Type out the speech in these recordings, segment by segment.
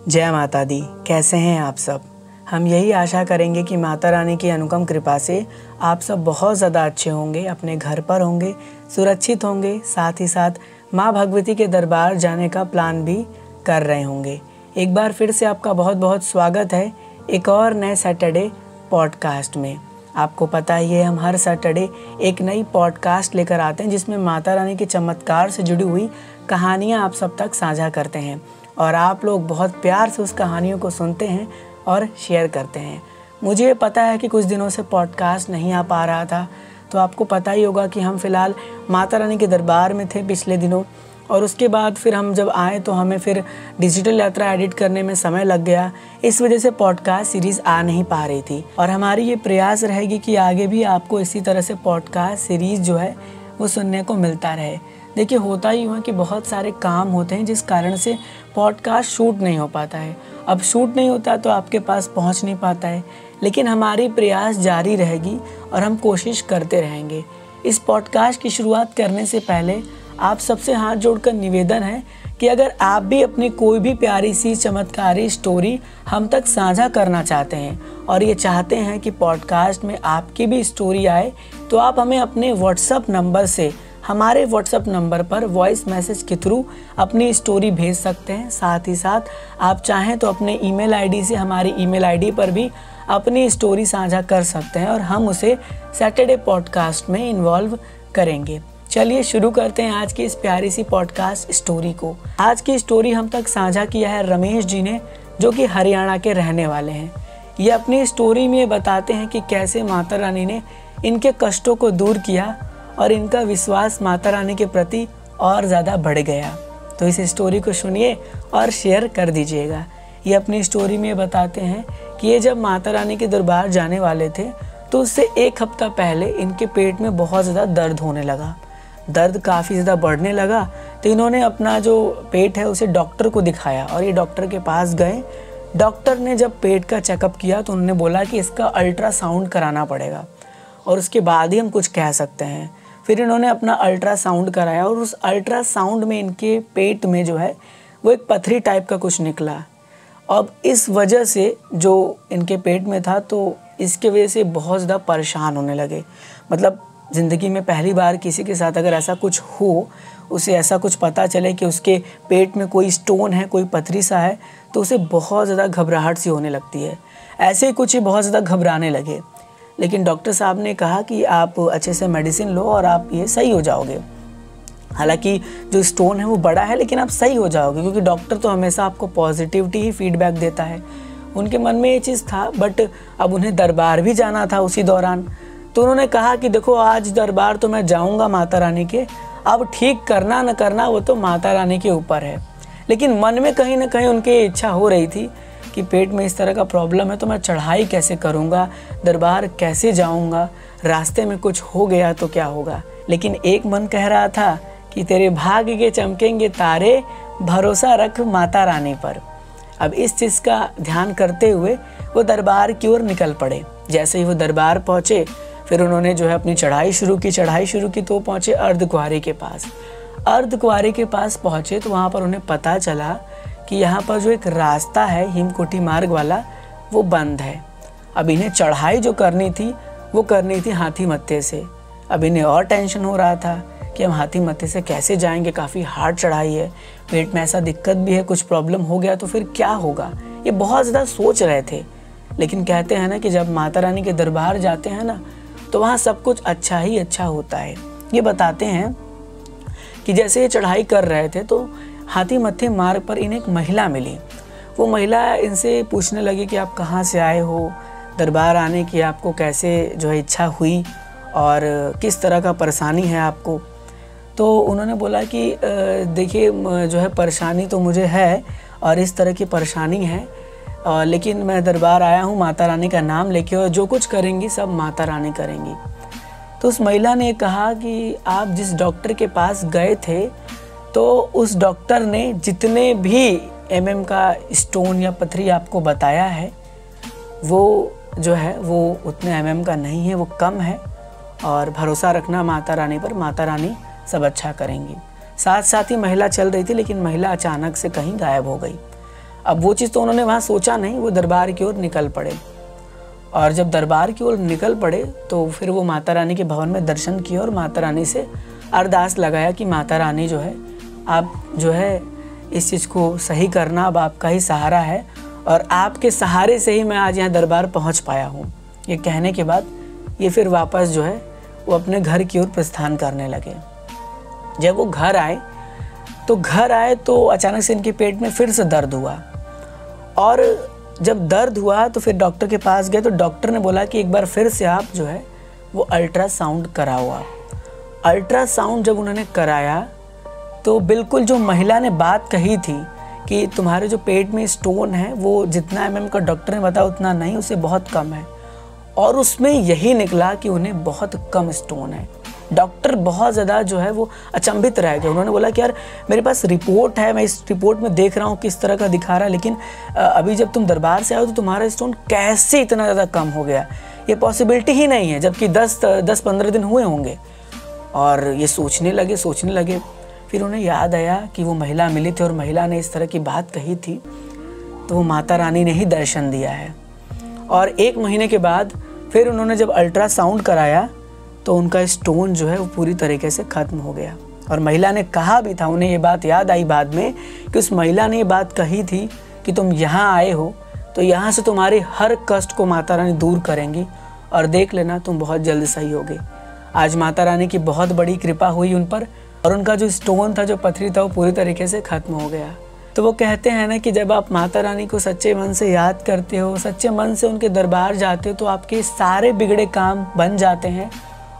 जय माता दी। कैसे हैं आप सब। हम यही आशा करेंगे कि माता रानी की अनुपम कृपा से आप सब बहुत ज़्यादा अच्छे होंगे, अपने घर पर होंगे, सुरक्षित होंगे, साथ ही साथ माँ भगवती के दरबार जाने का प्लान भी कर रहे होंगे। एक बार फिर से आपका बहुत बहुत स्वागत है एक और नए सैटरडे पॉडकास्ट में। आपको पता ही है, हम हर सैटरडे एक नई पॉडकास्ट लेकर आते हैं जिसमें माता रानी के चमत्कार से जुड़ी हुई कहानियाँ आप सब तक साझा करते हैं और आप लोग बहुत प्यार से उस कहानियों को सुनते हैं और शेयर करते हैं। मुझे पता है कि कुछ दिनों से पॉडकास्ट नहीं आ पा रहा था, तो आपको पता ही होगा कि हम फ़िलहाल माता रानी के दरबार में थे पिछले दिनों, और उसके बाद फिर हम जब आए तो हमें फिर डिजिटल यात्रा एडिट करने में समय लग गया। इस वजह से पॉडकास्ट सीरीज़ आ नहीं पा रही थी और हमारी ये प्रयास रहेगी कि आगे भी आपको इसी तरह से पॉडकास्ट सीरीज़ जो है वो सुनने को मिलता रहे। देखिए, होता ही हुआ कि बहुत सारे काम होते हैं जिस कारण से पॉडकास्ट शूट नहीं हो पाता है। अब शूट नहीं होता तो आपके पास पहुंच नहीं पाता है, लेकिन हमारी प्रयास जारी रहेगी और हम कोशिश करते रहेंगे। इस पॉडकास्ट की शुरुआत करने से पहले आप सबसे हाथ जोड़कर निवेदन है कि अगर आप भी अपनी कोई भी प्यारी सी चमत्कारी स्टोरी हम तक साझा करना चाहते हैं और ये चाहते हैं कि पॉडकास्ट में आपकी भी स्टोरी आए, तो आप हमें अपने व्हाट्सएप नंबर से, हमारे व्हाट्सएप नंबर पर वॉइस मैसेज के थ्रू अपनी स्टोरी भेज सकते हैं। साथ ही साथ आप चाहें तो अपने ईमेल आईडी से हमारी ईमेल आईडी पर भी अपनी स्टोरी साझा कर सकते हैं और हम उसे सैटरडे पॉडकास्ट में इन्वॉल्व करेंगे। चलिए शुरू करते हैं आज की इस प्यारी सी पॉडकास्ट स्टोरी को। आज की स्टोरी हम तक साझा किया है रमेश जी ने, जो कि हरियाणा के रहने वाले हैं। ये अपनी स्टोरी में बताते हैं कि कैसे माता रानी ने इनके कष्टों को दूर किया और इनका विश्वास माता रानी के प्रति और ज़्यादा बढ़ गया। तो इस स्टोरी को सुनिए और शेयर कर दीजिएगा। ये अपनी स्टोरी में बताते हैं कि ये जब माता रानी के दरबार जाने वाले थे तो उससे एक हफ्ता पहले इनके पेट में बहुत ज़्यादा दर्द होने लगा। दर्द काफ़ी ज़्यादा बढ़ने लगा तो इन्होंने अपना जो पेट है उसे डॉक्टर को दिखाया और ये डॉक्टर के पास गए। डॉक्टर ने जब पेट का चेकअप किया तो उन्होंने बोला कि इसका अल्ट्रासाउंड कराना पड़ेगा और उसके बाद ही हम कुछ कह सकते हैं। फिर इन्होंने अपना अल्ट्रासाउंड कराया और उस अल्ट्रासाउंड में इनके पेट में जो है वो एक पथरी टाइप का कुछ निकला। अब इस वजह से जो इनके पेट में था, तो इसके वजह से बहुत ज़्यादा परेशान होने लगे। मतलब ज़िंदगी में पहली बार किसी के साथ अगर ऐसा कुछ हो, उसे ऐसा कुछ पता चले कि उसके पेट में कोई स्टोन है, कोई पथरी सा है, तो उसे बहुत ज़्यादा घबराहट सी होने लगती है। ऐसे ही कुछ ही बहुत ज़्यादा घबराने लगे, लेकिन डॉक्टर साहब ने कहा कि आप अच्छे से मेडिसिन लो और आप ये सही हो जाओगे। हालांकि जो स्टोन है वो बड़ा है, लेकिन आप सही हो जाओगे, क्योंकि डॉक्टर तो हमेशा आपको पॉजिटिविटी ही फीडबैक देता है। उनके मन में ये चीज़ था, बट अब उन्हें दरबार भी जाना था उसी दौरान। तो उन्होंने कहा कि देखो, आज दरबार तो मैं जाऊँगा माता रानी के, अब ठीक करना न करना वो तो माता रानी के ऊपर है। लेकिन मन में कहीं ना कहीं उनकी इच्छा हो रही थी कि पेट में इस तरह का प्रॉब्लम है तो मैं चढ़ाई कैसे करूँगा, दरबार कैसे जाऊँगा, रास्ते में कुछ हो गया तो क्या होगा। लेकिन एक मन कह रहा था कि तेरे भाग्य के चमकेंगे तारे, भरोसा रख माता रानी पर। अब इस चीज़ का ध्यान करते हुए वो दरबार की ओर निकल पड़े। जैसे ही वो दरबार पहुँचे, फिर उन्होंने जो है अपनी चढ़ाई शुरू की तो पहुँचे अर्धकुंवारी के पास। अर्धकुंवारी के पास पहुँचे तो वहाँ पर उन्हें पता चला कि यहाँ पर जो एक रास्ता है हिमकुटी मार्ग वाला, वो बंद है। अब इन्हें चढ़ाई जो करनी थी वो करनी थी हाथी मत्थे से। अब इन्हें और टेंशन हो रहा था कि हम हाथी मत्थे से कैसे जाएंगे, काफ़ी हार्ड चढ़ाई है, पेट में ऐसा दिक्कत भी है, कुछ प्रॉब्लम हो गया तो फिर क्या होगा, ये बहुत ज़्यादा सोच रहे थे। लेकिन कहते हैं ना कि जब माता रानी के दरबार जाते हैं ना, तो वहाँ सब कुछ अच्छा ही अच्छा होता है। ये बताते हैं कि जैसे ये चढ़ाई कर रहे थे तो हाथी मत्थे मार्ग पर इन्हें एक महिला मिली। वो महिला इनसे पूछने लगी कि आप कहाँ से आए हो, दरबार आने की आपको कैसे जो है इच्छा हुई और किस तरह का परेशानी है आपको। तो उन्होंने बोला कि देखिए, जो है परेशानी तो मुझे है और इस तरह की परेशानी है, लेकिन मैं दरबार आया हूँ माता रानी का नाम लेके और जो कुछ करेंगी सब माता रानी करेंगी। तो उस महिला ने कहा कि आप जिस डॉक्टर के पास गए थे, तो उस डॉक्टर ने जितने भी का स्टोन या पथरी आपको बताया है, वो जो है वो उतने का नहीं है, वो कम है, और भरोसा रखना माता रानी पर, माता रानी सब अच्छा करेंगी। साथ साथ ही महिला चल रही थी, लेकिन महिला अचानक से कहीं गायब हो गई। अब वो चीज़ तो उन्होंने वहाँ सोचा नहीं, वो दरबार की ओर निकल पड़े। और जब दरबार की ओर निकल पड़े तो फिर वो माता रानी के भवन में दर्शन किए और माता रानी से अरदास लगाया कि माता रानी जो है, आप जो है इस चीज़ को सही करना, अब आपका ही सहारा है और आपके सहारे से ही मैं आज यहाँ दरबार पहुँच पाया हूँ। ये कहने के बाद ये फिर वापस जो है वो अपने घर की ओर प्रस्थान करने लगे। जब वो घर आए तो अचानक से इनके पेट में फिर से दर्द हुआ और जब दर्द हुआ तो फिर डॉक्टर के पास गए तो डॉक्टर ने बोला कि एक बार फिर से आप जो है वो अल्ट्रासाउंड कराओ आप। अल्ट्रासाउंड जब उन्होंने कराया तो बिल्कुल जो महिला ने बात कही थी कि तुम्हारे जो पेट में स्टोन है वो जितना MM का डॉक्टर ने बताया उतना नहीं, उससे बहुत कम है, और उसमें यही निकला कि उन्हें बहुत कम स्टोन है। डॉक्टर बहुत ज़्यादा जो है वो अचंभित रह गए। उन्होंने बोला कि यार मेरे पास रिपोर्ट है, मैं इस रिपोर्ट में देख रहा हूँ किस तरह का दिखा रहा है, लेकिन अभी जब तुम दरबार से आए तो तुम्हारा स्टोन कैसे इतना ज़्यादा कम हो गया, ये पॉसिबिलिटी ही नहीं है, जबकि 10-15 दिन हुए होंगे। और ये सोचने लगे। फिर उन्हें याद आया कि वो महिला मिली थी और महिला ने इस तरह की बात कही थी, तो वो माता रानी ने ही दर्शन दिया है। और 1 महीने के बाद फिर उन्होंने जब अल्ट्रासाउंड कराया तो उनका स्टोन जो है वो पूरी तरीके से ख़त्म हो गया। और महिला ने कहा भी था, उन्हें ये बात याद आई बाद में कि उस महिला ने ये बात कही थी कि तुम यहाँ आए हो तो यहाँ से तुम्हारे हर कष्ट को माता रानी दूर करेंगी और देख लेना तुम बहुत जल्द सही होगे। आज माता रानी की बहुत बड़ी कृपा हुई उन पर और उनका जो स्टोन था, जो पथरी था, वो पूरी तरीके से ख़त्म हो गया। तो वो कहते हैं ना कि जब आप माता रानी को सच्चे मन से याद करते हो, सच्चे मन से उनके दरबार जाते हो तो आपके सारे बिगड़े काम बन जाते हैं।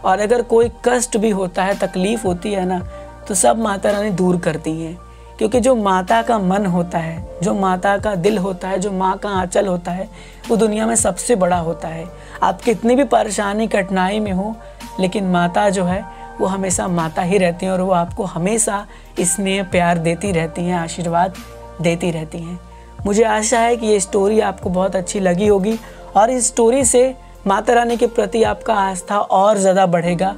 और अगर कोई कष्ट भी होता है, तकलीफ़ होती है ना, तो सब माता रानी दूर करती हैं, क्योंकि जो माता का मन होता है, जो माता का दिल होता है, जो माँ का आंचल होता है, वो दुनिया में सबसे बड़ा होता है। आप कितनी भी परेशानी कठिनाई में हो, लेकिन माता जो है वो हमेशा माता ही रहती हैं और वो आपको हमेशा स्नेह प्यार देती रहती हैं, आशीर्वाद देती रहती हैं। मुझे आशा है कि ये स्टोरी आपको बहुत अच्छी लगी होगी और इस स्टोरी से माता रानी के प्रति आपका आस्था और ज़्यादा बढ़ेगा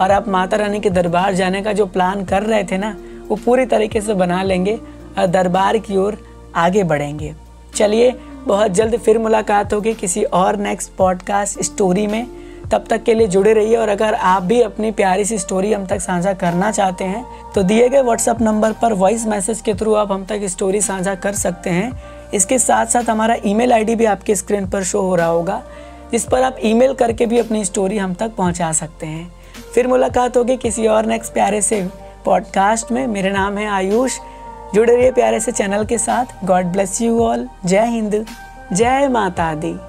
और आप माता रानी के दरबार जाने का जो प्लान कर रहे थे ना, वो पूरी तरीके से बना लेंगे और दरबार की ओर आगे बढ़ेंगे। चलिए, बहुत जल्द फिर मुलाकात होगी किसी और नेक्स्ट पॉडकास्ट स्टोरी में। तब तक के लिए जुड़े रहिए और अगर आप भी अपनी प्यारी सी स्टोरी हम तक साझा करना चाहते हैं तो दिए गए व्हाट्सएप नंबर पर वॉइस मैसेज के थ्रू आप हम तक स्टोरी साझा कर सकते हैं। इसके साथ साथ हमारा ईमेल आईडी भी आपके स्क्रीन पर शो हो रहा होगा, जिस पर आप ईमेल करके भी अपनी स्टोरी हम तक पहुंचा सकते हैं। फिर मुलाकात होगी किसी और नेक्स्ट प्यारे से पॉडकास्ट में। मेरा नाम है आयुष। जुड़े रहिए प्यारे से चैनल के साथ। God bless you all. जय हिंद, जय माता दी।